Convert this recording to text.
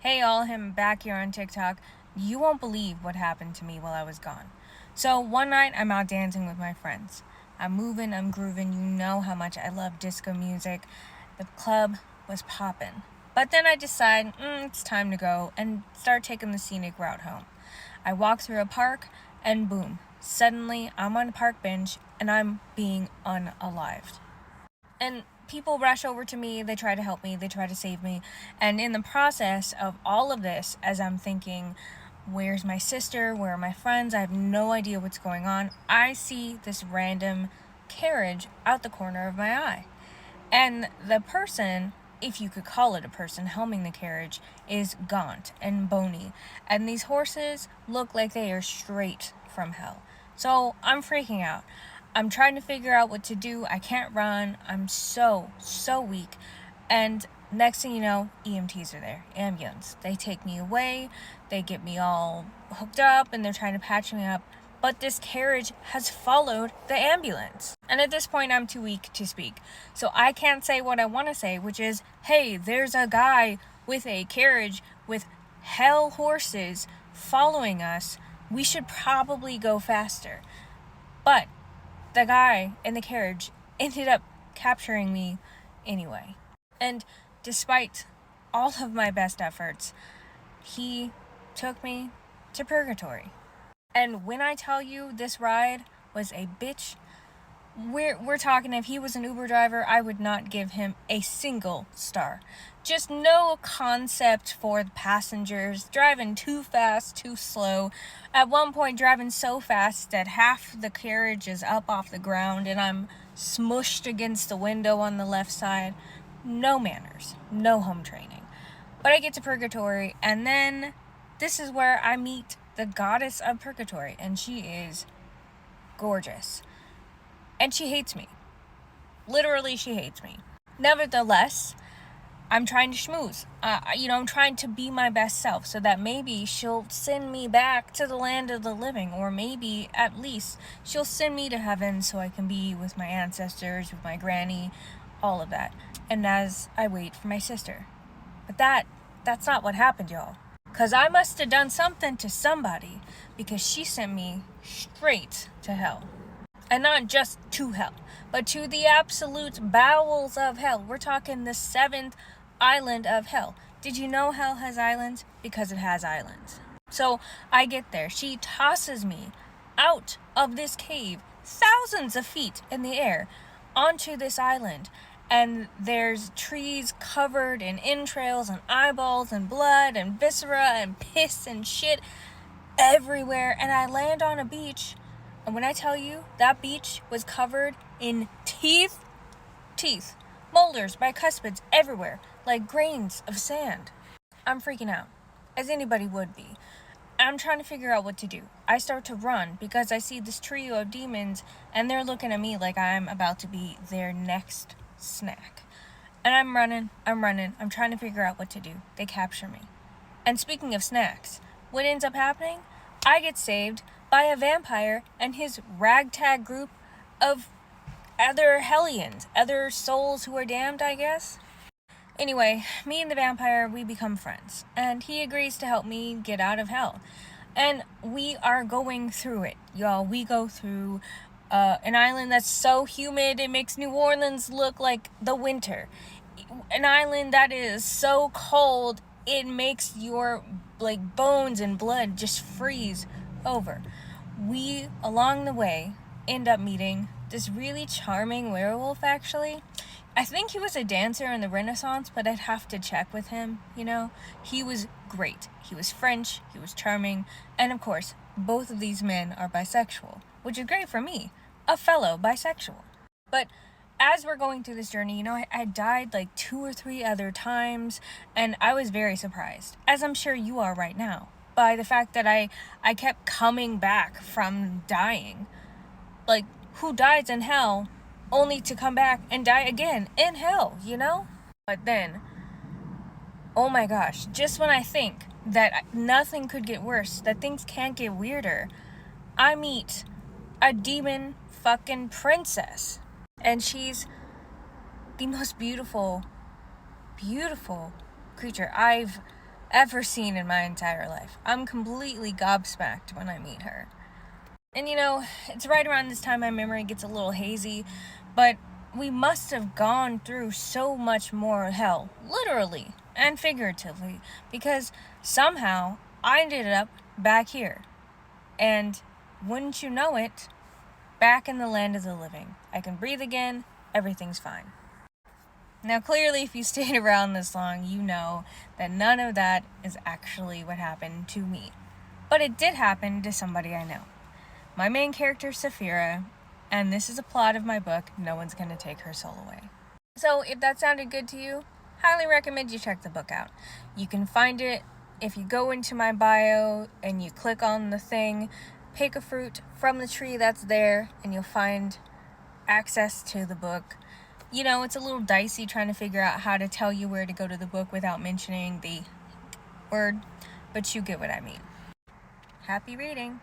Hey all, him back here on TikTok. You won't believe what happened to me while I was gone. So one night I'm out dancing with my friends. I'm moving, I'm grooving. You know how much I love disco music. The club was popping. But then I decide it's time to go and start taking the scenic route home. I walk through a park and boom, suddenly I'm on a park bench and I'm being unalived. And people rush over to me, they try to help me, they try to save me. And in the process of all of this, as I'm thinking, where's my sister? Where are my friends? I have no idea what's going on. I see this random carriage out the corner of my eye. And the person, if you could call it a person, helming the carriage is gaunt and bony. And these horses look like they are straight from hell. So I'm freaking out. I'm trying to figure out what to do. I can't run. I'm so weak. And next thing you know, EMTs are there. Ambulance. They take me away. They get me all hooked up and they're trying to patch me up. But this carriage has followed the ambulance. And at this point, I'm too weak to speak. So I can't say what I want to say, which is, hey, there's a guy with a carriage with hell horses following us. We should probably go faster. But the guy in the carriage ended up capturing me anyway. And despite all of my best efforts, he took me to purgatory. And when I tell you this ride was a bitch, we're talking, if he was an Uber driver, I would not give him a single star. Just no concept for the passengers, driving too fast, too slow. At one point, driving so fast that half the carriage is up off the ground and I'm smushed against the window on the left side. No manners, no home training. But I get to purgatory, and then this is where I meet the goddess of purgatory, and she is gorgeous. And she hates me. Literally, she hates me. Nevertheless, I'm trying to schmooze. I'm trying to be my best self so that maybe she'll send me back to the land of the living, or maybe at least she'll send me to heaven so I can be with my ancestors, with my granny, all of that. And as I wait for my sister. But that's not what happened, y'all. Because I must have done something to somebody, because she sent me straight to hell. And not just to hell, but to the absolute bowels of hell. We're talking the 7th island of hell. Did you know hell has islands? Because it has islands. So I get there. She tosses me out of this cave, thousands of feet in the air, onto this island. And there's trees covered in entrails and eyeballs and blood and viscera and piss and shit everywhere. And I land on a beach. And when I tell you, that beach was covered in teeth, molders, bicuspids everywhere, like grains of sand. I'm freaking out, as anybody would be. I'm trying to figure out what to do. I start to run because I see this trio of demons, and they're looking at me like I'm about to be their next snack. And I'm running, I'm trying to figure out what to do. They capture me. And speaking of snacks, what ends up happening? I get saved by a vampire and his ragtag group of other hellions, other souls who are damned, I guess. Anyway, me and the vampire, we become friends, and he agrees to help me get out of hell. And we are going through it, y'all. We go through an island that's so humid it makes New Orleans look like the winter. An island that is so cold it makes your bones and blood just freeze over. We, along the way, end up meeting this really charming werewolf, actually. I think he was a dancer in the Renaissance, but I'd have to check with him, He was great. He was French, he was charming, and of course, both of these men are bisexual, which is great for me, a fellow bisexual. But as we're going through this journey, I died like 2 or 3 other times, and I was very surprised, as I'm sure you are right now, by the fact that I kept coming back from dying. Like, who dies in hell only to come back and die again in hell, But then, oh my gosh, just when I think that nothing could get worse, that things can't get weirder, I meet a demon fucking princess. And she's the most beautiful creature I've ever seen in my entire life. I'm completely gobsmacked when I meet her. And it's right around this time my memory gets a little hazy, but we must have gone through so much more hell, literally and figuratively, because somehow I ended up back here. And wouldn't you know it, back in the land of the living. I can breathe again, everything's fine. Now, clearly, if you stayed around this long, you know that none of that is actually what happened to me. But it did happen to somebody I know. My main character, Saphira, and this is a plot of my book, No One's Gonna Take Her Soul Away. So, if that sounded good to you, highly recommend you check the book out. You can find it if you go into my bio and you click on the thing, pick a fruit from the tree that's there, and you'll find access to the book. It's a little dicey trying to figure out how to tell you where to go to the book without mentioning the word, but you get what I mean. Happy reading!